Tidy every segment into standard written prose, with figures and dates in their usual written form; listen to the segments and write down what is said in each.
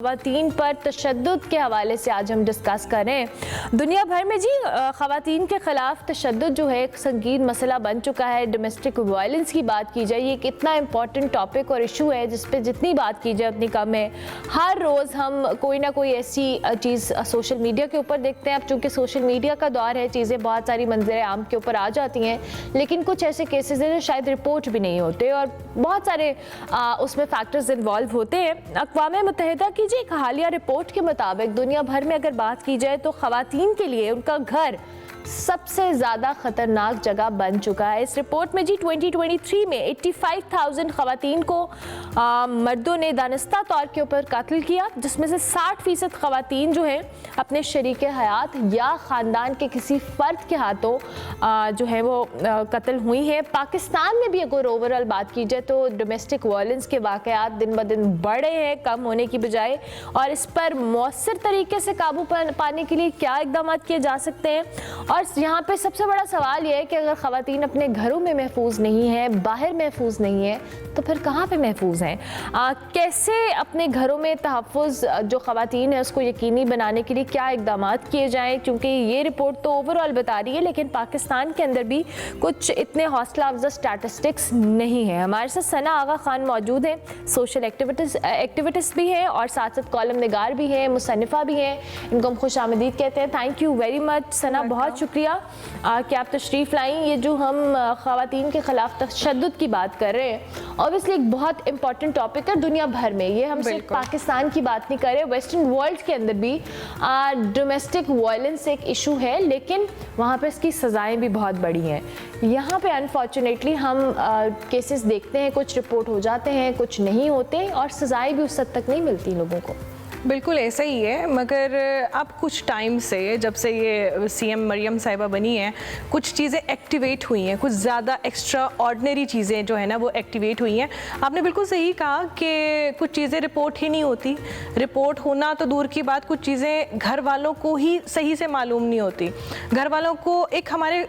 ख़वातीन पर तशद्दुद के हवाले से आज हम डिस्कस कर रहे हैं। दुनिया भर में जी ख़वातीन के ख़िलाफ़ तशद्दुद जो है एक संगीन मसला बन चुका है। डोमेस्टिक वायलेंस की बात की जाए, ये एक इतना इम्पॉर्टेंट टॉपिक और इशू है जिस पे जितनी बात की जाए उतनी कम है। हर रोज़ हम कोई ना कोई ऐसी चीज़ सोशल मीडिया के ऊपर देखते हैं। अब चूँकि सोशल मीडिया का दौर है, चीज़ें बहुत सारी मंजर आम के ऊपर आ जाती हैं, लेकिन कुछ ऐसे केसेस हैं जो शायद रिपोर्ट भी नहीं होते और बहुत सारे उसमें फैक्टर्स इन्वॉल्व होते हैं। अक़वाम मुत्तहिदा की जी एक हालिया रिपोर्ट के मुताबिक दुनिया भर में अगर बात की जाए तो ख़वातीन के लिए उनका घर सबसे ज़्यादा ख़तरनाक जगह बन चुका है। इस रिपोर्ट में जी 2023 में 85,000 ख़वातीन को मर्दों ने दानिस्ता तौर के ऊपर कत्ल किया, जिसमें से 60% ख़वातीन जो हैं अपने शरीक हयात या ख़ानदान के किसी फ़र्द के हाथों जो है वो कत्ल हुई हैं। पाकिस्तान में भी अगर ओवरऑल बात की जाए तो डोमेस्टिक वायलेंस के वाक़यात दिन ब दिन बढ़ रहे हैं, कम होने की बजाय, और इस पर मौसर तरीके से काबू पाने के लिए क्या इक़दाम किए जा सकते हैं। और यहाँ पे सबसे बड़ा सवाल ये है कि अगर ख़वातीन अपने घरों में महफूज नहीं है, बाहर महफूज नहीं है, तो फिर कहाँ पे महफूज हैं? कैसे अपने घरों में तहफ़्फ़ुज़ जो ख़वातीन है उसको यकीनी बनाने के लिए क्या इक़दाम किए जाएँ? क्योंकि ये रिपोर्ट तो ओवरऑल बता रही है, लेकिन पाकिस्तान के अंदर भी कुछ इतने हौसला अफजा स्टैटिस्टिक्स नहीं है। हमारे साथ सना आगा खान मौजूद हैं, सोशल एक्टिविस्ट भी हैं और साथ साथ कॉलम निगार भी हैं, मुसन्निफ़ा भी हैं। इनको हम खुश आमदीद कहते हैं। थैंक यू वेरी मच सना, बहुत शुक्रिया कि आप तशरीफ़ लाई। ये जो हम ख़वातीन के ख़िलाफ़ तशद्दुद की बात कर रहे हैं, ऑब्वियसली एक बहुत इंपॉर्टेंट टॉपिक है दुनिया भर में। ये हम सिर्फ पाकिस्तान की बात नहीं कर रहे, वेस्टर्न वर्ल्ड के अंदर भी डोमेस्टिक वायलेंस एक इशू है, लेकिन वहाँ पे इसकी सज़ाएँ भी बहुत बड़ी हैं। यहाँ पे अनफॉर्चुनेटली हम केसेस देखते हैं, कुछ रिपोर्ट हो जाते हैं, कुछ नहीं होते, और सज़ाएँ भी उस हद तक नहीं मिलती लोगों को। बिल्कुल ऐसा ही है, मगर अब कुछ टाइम से, जब से ये सीएम मरियम साहिबा बनी हैं, कुछ चीज़ें एक्टिवेट हुई हैं, कुछ ज़्यादा एक्स्ट्रा ऑर्डिनरी चीज़ें जो है ना वो एक्टिवेट हुई हैं। आपने बिल्कुल सही कहा कि कुछ चीज़ें रिपोर्ट ही नहीं होती। रिपोर्ट होना तो दूर की बात, कुछ चीज़ें घर वालों को ही सही से मालूम नहीं होती। घर वालों को एक हमारे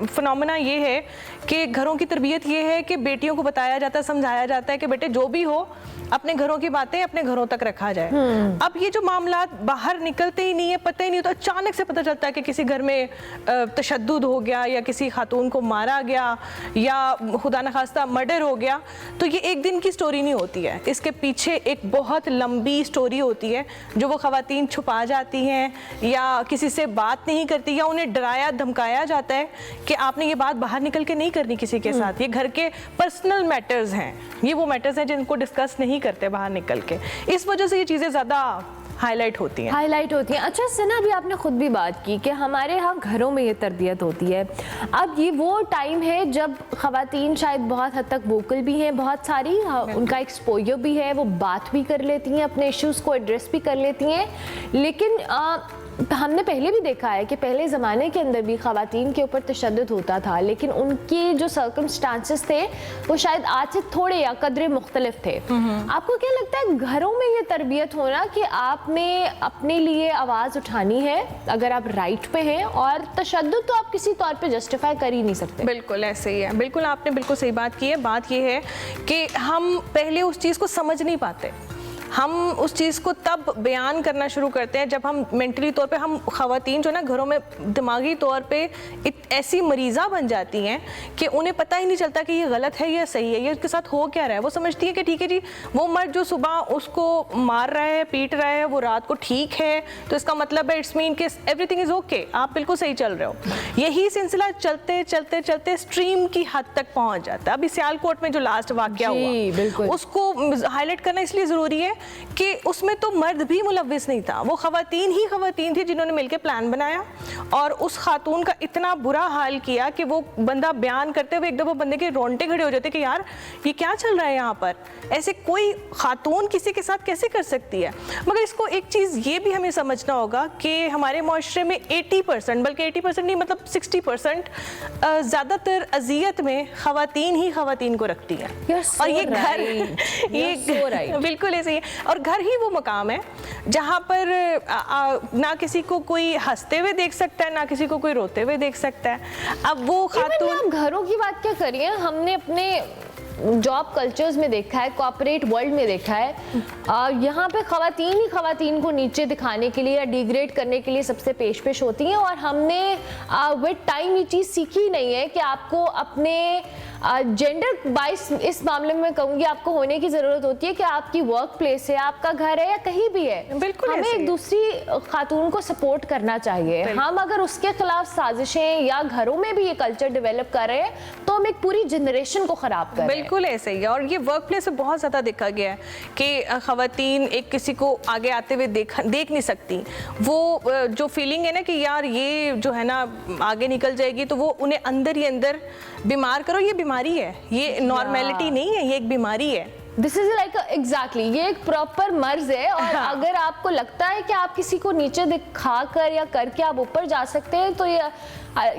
फिनोमेना ये है कि घरों की तरबियत ये है कि बेटियों को बताया जाता है, समझाया जाता है कि बेटे जो भी हो अपने घरों की बातें अपने घरों तक रखा जाए। अब ये जो मामला बाहर निकलते ही नहीं है, पता ही नहीं होता, अचानक से पता चलता है कि किसी घर में तशद्दुद हो गया या किसी खातून को मारा गया या खुदा न खास्ता मर्डर हो गया, तो ये एक दिन की स्टोरी नहीं होती है। इसके पीछे एक बहुत लंबी स्टोरी होती है जो वो ख़वातीन छुपा जाती हैं या किसी से बात नहीं करती या उन्हें डराया धमकाया जाता है कि आपने ये बात बाहर निकल के नहीं करनी किसी के साथ। ये घर के पर्सनल मैटर्स हैं, ये वो मैटर्स हैं जिनको डिस्कस नहीं करते बाहर निकल के। इस वजह से ये चीज़ें ज़्यादा हाईलाइट होती हैं। अच्छा सना, अभी आपने खुद भी बात की कि हमारे यहाँ घरों में ये तरबियत होती है। अब ये वो टाइम है जब ख़वातीन शायद बहुत हद तक वोकल भी हैं, बहुत सारी उनका एक्सपोजर भी है, वो बात भी कर लेती हैं, अपने इश्यूज़ को एड्रेस भी कर लेती हैं। लेकिन हमने पहले भी देखा है कि पहले ज़माने के अंदर भी ख़वातीन के ऊपर तशद्दुद होता था, लेकिन उनके जो सर्कमस्टांसेस थे वो शायद आज से थोड़े या कदरे मुख्तलिफ थे। आपको क्या लगता है घरों में ये तरबियत होना कि आपने अपने लिए आवाज़ उठानी है अगर आप राइट पे हैं, और तशद्दुद तो आप किसी तौर पे जस्टिफाई कर ही नहीं सकते? बिल्कुल ऐसे ही है। बिल्कुल आपने बिल्कुल सही बात की है। बात ये है कि हम पहले उस चीज़ को समझ नहीं पाते। हम उस चीज़ को तब बयान करना शुरू करते हैं जब हम मेंटली तौर पे, हम ख़वातीन जो ना घरों में दिमागी तौर पे ऐसी मरीज़ा बन जाती हैं कि उन्हें पता ही नहीं चलता कि ये गलत है या सही है, ये उसके साथ हो क्या रहा है। वो समझती है कि ठीक है जी, वो मर्द जो सुबह उसको मार रहा है, पीट रहा है, वो रात को ठीक है, तो इसका मतलब है इट्स मीन कि एवरीथिंग इज़ ओके, आप बिल्कुल सही चल रहे हो। यही सिलसिला चलते चलते चलते स्ट्रीम की हद तक पहुँच जाता है। अभी सियालकोट में जो लास्ट वाक़या हुआ, उसको हाईलाइट करना इसलिए ज़रूरी है कि उसमें तो मर्द भी मुलव्विस नहीं था, वो ख़वातीन थी जिन्होंने मिलकर प्लान बनाया और उस खातून का इतना बुरा हाल किया कि वो बंदा बयान करते हुए एक दफ़ा बंदे के रोंगटे खड़े हो जाते कि यार ये क्या चल रहा है यहाँ पर, ऐसे कोई खातून किसी के साथ कैसे कर सकती है। मगर इसको एक चीज़ ये भी हमें समझना होगा कि हमारे माशरे में 80%, बल्कि 80% नहीं, मतलब 60% ज़्यादातर अजियत में ख़वातीन ही ख़वातीन को रखती है। और ये घर ये बिल्कुल ऐसे ही, और घर ही वो मकाम है जहाँ पर ना किसी को कोई हंसते हुए देख सकता है, ना किसी को कोई रोते हुए देख सकता है। अब वो खातून, घरों की बात क्या करिए, हमने अपने जॉब कल्चर्स में देखा है, कॉर्पोरेट वर्ल्ड में देखा है, यहाँ पे खवातीन ही खवातीन को नीचे दिखाने के लिए या डिग्रेड करने के लिए सबसे पेश होती हैं। और हमने विद टाइम ये चीज़ सीखी नहीं है कि आपको अपने जेंडर बाइस इस मामले में कहूँगी आपको होने की ज़रूरत होती है कि आपकी वर्क प्लेस है, आपका घर है या कहीं भी है, बिल्कुल हमें एक दूसरी खातून को सपोर्ट करना चाहिए। हम अगर उसके खिलाफ साजिशें या घरों में भी ये कल्चर डेवलप कर रहे हैं तो हम एक पूरी जनरेशन को ख़राब कर रहे हैं। बिल्कुल ऐसे ही है। और ये वर्क प्लेस में बहुत ज़्यादा देखा गया है कि ख़वातीन एक किसी को आगे आते हुए देख नहीं सकती। वो जो फीलिंग है ना कि यार ये जो है ना आगे निकल जाएगी, तो वो उन्हें अंदर ही अंदर बीमार करो। ये बीमारी है, ये नॉर्मेलिटी नहीं है, ये एक बीमारी है। दिस इज लाइक एग्जैक्टली, ये एक प्रॉपर मर्ज है। और अगर आपको लगता है कि आप किसी को नीचे दिखा कर या करके आप ऊपर जा सकते हैं, तो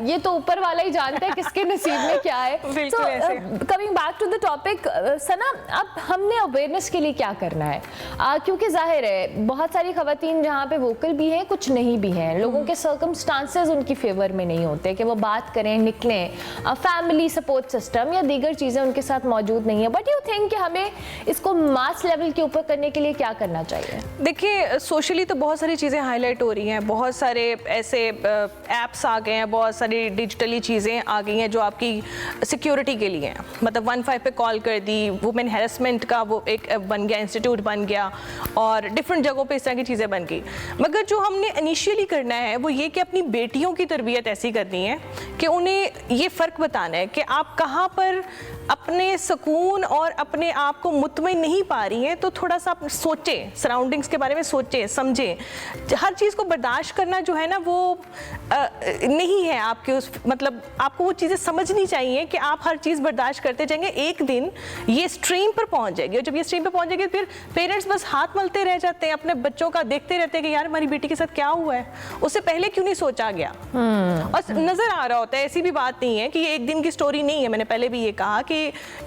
ये तो ऊपर वाला ही जानता है किसके नसीब में क्या है। बिल्कुल ऐसे। Coming back to the topic Sana, अब हमने अवेयरनेस के लिए क्या करना है? क्योंकि जाहिर है बहुत सारी खवातीन जहाँ पे वोकल भी हैं, कुछ नहीं भी हैं। लोगों के सर्कमस्टांसेस उनकी फेवर में नहीं होते कि वो बात करें, निकलें। फैमिली सपोर्ट सिस्टम या दीगर चीज़ें उनके साथ मौजूद नहीं है। बट यू थिंक कि हमें इसको मास लेवल के ऊपर करने के लिए क्या करना चाहिए? देखिए, सोशली तो बहुत सारी चीज़ें हाईलाइट हो रही हैं, बहुत सारे ऐसे ऐप्स आ गए हैं, बहुत सारी डिजिटली चीज़ें आ गई हैं जो आपकी सिक्योरिटी के लिए हैं। मतलब 15 पे कॉल कर दी, वुमेन हैरेसमेंट का वो एक बन गया, इंस्टीट्यूट बन गया, और डिफरेंट जगहों पे इस तरह की चीज़ें बन गई। मगर जो हमने इनिशियली करना है वो ये कि अपनी बेटियों की तरबियत ऐसी करनी है कि उन्हें ये फ़र्क बताना है कि आप कहाँ पर अपने सुकून और अपने आप को मुतमईन नहीं पा रही हैं, तो थोड़ा सा आप सोचें, सराउंडिंग्स के बारे में सोचें, समझें। हर चीज़ को बर्दाश्त करना जो है ना वो नहीं है आपके उस, मतलब आपको वो चीज़ें समझनी चाहिए कि आप हर चीज़ बर्दाश्त करते जाएंगे, एक दिन ये स्ट्रीम पर पहुंच जाएगी। और जब ये स्ट्रीम पर पहुंच जाएगी फिर पेरेंट्स बस हाथ मलते रह जाते हैं, अपने बच्चों का देखते रहते हैं कि यार हमारी बेटी के साथ क्या हुआ है, उससे पहले क्यों नहीं सोचा गया। और नज़र आ रहा होता है, ऐसी भी बात नहीं है कि ये एक दिन की स्टोरी नहीं है। मैंने पहले भी ये कहा कि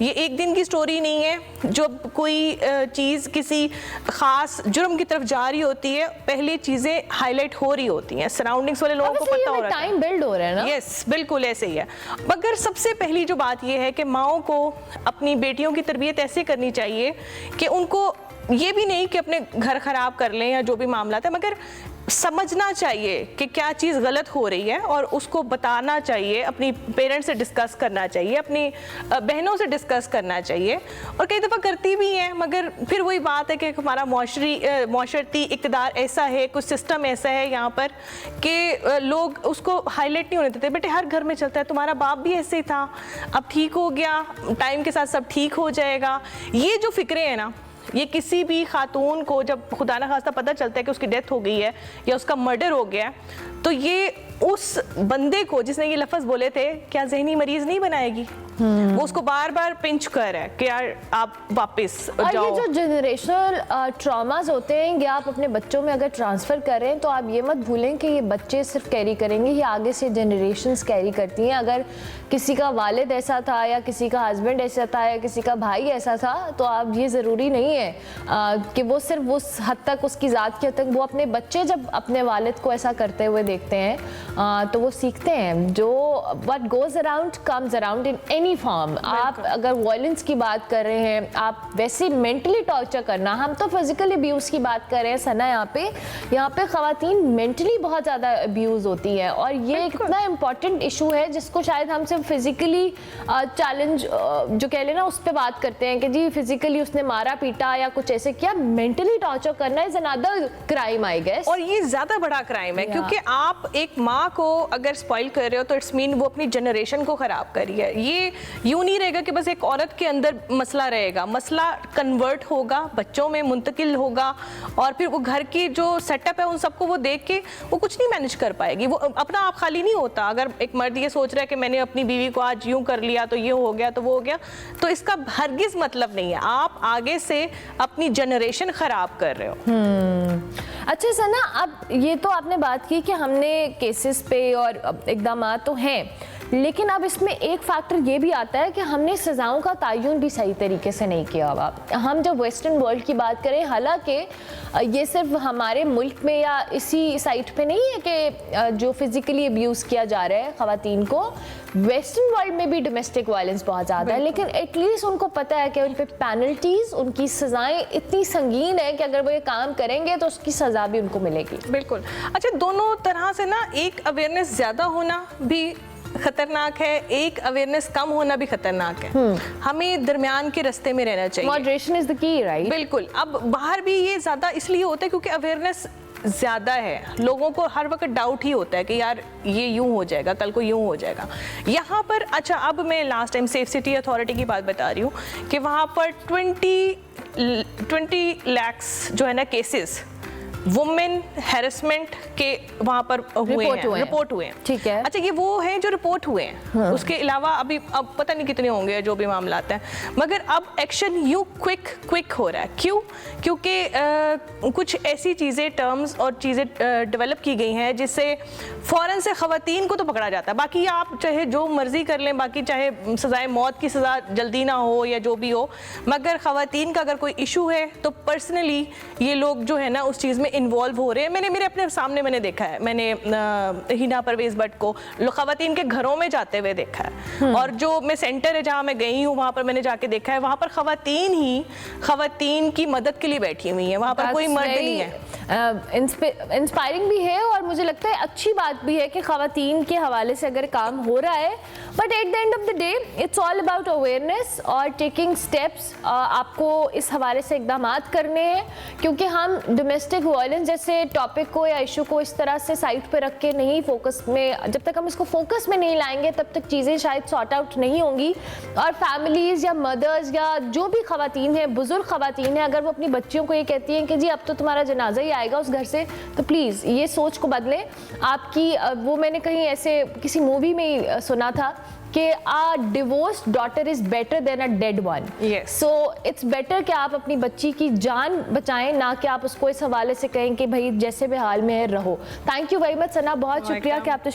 ये एक दिन की स्टोरी नहीं है। जब कोई चीज़ किसी ख़ास जुर्म की तरफ जा रही होती है, पहले चीज़ें हाईलाइट हो रही होती हैं, सराउंडिंग्स वाले लोगों को पता हो रहा है, टाइम बिल्ड हो रहा है ना। यस, बिल्कुल ऐसे ही है। मगर सबसे पहली जो बात यह है कि माओं को अपनी बेटियों की तरबियत ऐसे करनी चाहिए कि उनको ये भी नहीं कि अपने घर ख़राब कर लें या जो भी मामला है, मगर समझना चाहिए कि क्या चीज़ गलत हो रही है और उसको बताना चाहिए, अपनी पेरेंट्स से डिस्कस करना चाहिए, अपनी बहनों से डिस्कस करना चाहिए। और कई दफ़ा करती भी हैं, मगर फिर वही बात है कि हमारा माशरती इक़्तिदार ऐसा है, कुछ सिस्टम ऐसा है यहाँ पर कि लोग उसको हाईलाइट नहीं होने देते। बेटे हर घर में चलता है, तुम्हारा बाप भी ऐसे ही था, अब ठीक हो गया, टाइम के साथ सब ठीक हो जाएगा। ये जो फ़िक्रें हैं ना, ये किसी भी खातून को जब खुदा न खास्ता पता चलता है कि उसकी डेथ हो गई है या उसका मर्डर हो गया है, तो ये उस बंदे को जिसने ये लफ्ज़ बोले थे क्या जहनी मरीज नहीं बनाएगी? वो उसको बार बार पिंच कर है कि यार आप वापस जाओ। और ये जो जनरेशनल ट्रॉमास होते हैं, ये आप अपने बच्चों में अगर ट्रांसफ़र करें तो आप ये मत भूलें कि ये बच्चे सिर्फ कैरी करेंगे, ये आगे से जनरेशन्स कैरी करती हैं। अगर किसी का वालिद ऐसा था या किसी का हस्बैंड ऐसा था या किसी का भाई ऐसा था, तो आप ये ज़रूरी नहीं है कि वो सिर्फ उस हद तक, उसकी ज़ात की हद तक, वो अपने बच्चे जब अपने वालिद को ऐसा करते हुए देखते हैं तो वो सीखते हैं। जो what goes around comes around in any form. आप अगर वायलेंस की बात कर रहे हैं, आप वैसे मेंटली टॉर्चर करना, हम तो फिजिकल अब्यूज़ की बात कर रहे हैं सना, यहाँ पे ख़वातीन मेंटली बहुत ज़्यादा अब्यूज़ होती है। और ये एक इतना इम्पॉर्टेंट इशू है जिसको शायद हम सिर्फ फिजिकली चैलेंज जो कह लेना उस पर बात करते हैं कि जी फिजिकली उसने मारा पीटा या कुछ ऐसे किया। मेंटली टॉर्चर करना is another crime I guess, और ये ज़्यादा बड़ा क्राइम है क्योंकि आप एक माँ को अगर स्पॉइल कर रहे हो तो इट्स मीन वो अपनी जनरेशन को ख़राब करी है। ये यूँ नहीं रहेगा कि बस एक औरत के अंदर मसला रहेगा, मसला कन्वर्ट होगा, बच्चों में मुंतकिल होगा, और फिर वो घर की जो सेटअप है उन सबको वो देख के वो कुछ नहीं मैनेज कर पाएगी। वो अपना आप खाली नहीं होता। अगर एक मर्द ये सोच रहा है कि मैंने अपनी बीवी को आज यूँ कर लिया तो ये हो गया तो वो हो गया, तो इसका हरगिज़ मतलब नहीं है, आप आगे से अपनी जनरेशन ख़राब कर रहे हो। अच्छा सना, अब ये तो आपने बात की कि हमने केसेस पे और इक़दाम तो हैं, लेकिन अब इसमें एक फैक्टर ये भी आता है कि हमने सज़ाओं का तयन भी सही तरीके से नहीं किया हुआ। हम जब वेस्टर्न वर्ल्ड की बात करें, हालांकि ये सिर्फ हमारे मुल्क में या इसी साइट पे नहीं है कि जो फिज़िकली अब्यूज़ किया जा रहा है ख़वातीन को, वेस्टर्न वर्ल्ड में भी डोमेस्टिक वायलेंस बहुत ज़्यादा है, लेकिन एटलीस्ट उनको पता है कि उन पे पेनल्टीज, उनकी सज़ाएं इतनी संगीन है कि अगर वो ये काम करेंगे तो उसकी सज़ा भी उनको मिलेगी। बिल्कुल। अच्छा, दोनों तरह से ना, एक अवेयरनेस ज़्यादा होना भी खतरनाक है, एक अवेयरनेस कम होना भी खतरनाक है। हमें दरमियान के रास्ते में रहना चाहिए। Moderation is the key, right? बिल्कुल। अब बाहर भी ये ज़्यादा इसलिए होता है क्योंकि अवेयरनेस ज़्यादा है, लोगों को हर वक्त डाउट ही होता है कि यार ये यूं हो जाएगा, कल को यूं हो जाएगा। यहाँ पर अच्छा, अब मैं last time safe city authority की बात बता रही हूँ कि वहाँ पर 20 लाख्स जो है ना केसेस वुमेन हैरेसमेंट के वहाँ पर रिपोर्ट हुए हैं। ठीक है। अच्छा, ये वो हैं जो रिपोर्ट हुए हैं। उसके अलावा अभी अब पता नहीं कितने होंगे जो भी मामला आते हैं, मगर अब एक्शन यूँ क्विक हो रहा है। क्यों? क्योंकि कुछ ऐसी चीज़ें, टर्म्स और चीज़ें डेवलप की गई हैं जिससे फ़ौरन से ख़वातीन को तो पकड़ा जाता है। बाकी आप चाहे जो मर्ज़ी कर लें, बाकी चाहे सज़ाए मौत की सज़ा जल्दी ना हो या जो भी हो, मगर ख़वातीन का अगर कोई इशू है तो पर्सनली ये लोग जो है ना उस चीज़ में इन्वॉल्व हो रहे हैं। मैंने मेरे अपने सामने मैंने देखा है, मैंने हिना परवेज़ भट्ट को ख़वातीन के घरों में जाते हुए देखा है। और जो मैं सेंटर है जहाँ मैं गई हूँ वहाँ पर मैंने जाके देखा है, वहाँ पर ख़वातीन ही ख़वातीन की मदद के लिए बैठी हुई हैं, वहाँ पर कोई मर्द नहीं है। इंस्पायरिंग भी है और मुझे लगता है अच्छी बात भी है कि ख़वातीन के हवाले से अगर काम हो रहा है, but at the end of the day it's all about awareness और टेकिंग स्टेप्स। आपको इस हवाले से इकदाम करने हैं, क्योंकि हम डोमेस्टिक वायलेंस जैसे टॉपिक को या इशू को इस तरह से साइड पे रख के नहीं फोकस में, जब तक हम इसको फोकस में नहीं लाएंगे तब तक चीज़ें शायद सॉर्ट आउट नहीं होंगी। और फैमिलीज़ या मदर्स या जो भी ख़वातीन हैं, बुजुर्ग ख़वातीन हैं, अगर वो अपनी बच्चियों को ये कहती हैं कि जी अब तो तुम्हारा जनाजा ही आएगा उस घर से, तो प्लीज़ ये सोच को बदलें। आपकी वो मैंने कहीं ऐसे किसी मूवी में ही सुना था कि a divorced daughter is better than a dead one. Yes. So it's better कि आप अपनी बच्ची की जान बचाएं, ना कि आप उसको इस हवाले से कहें कि भाई जैसे भी हाल में है रहो। थैंक यू वेरी मच सना, बहुत शुक्रिया कि आपने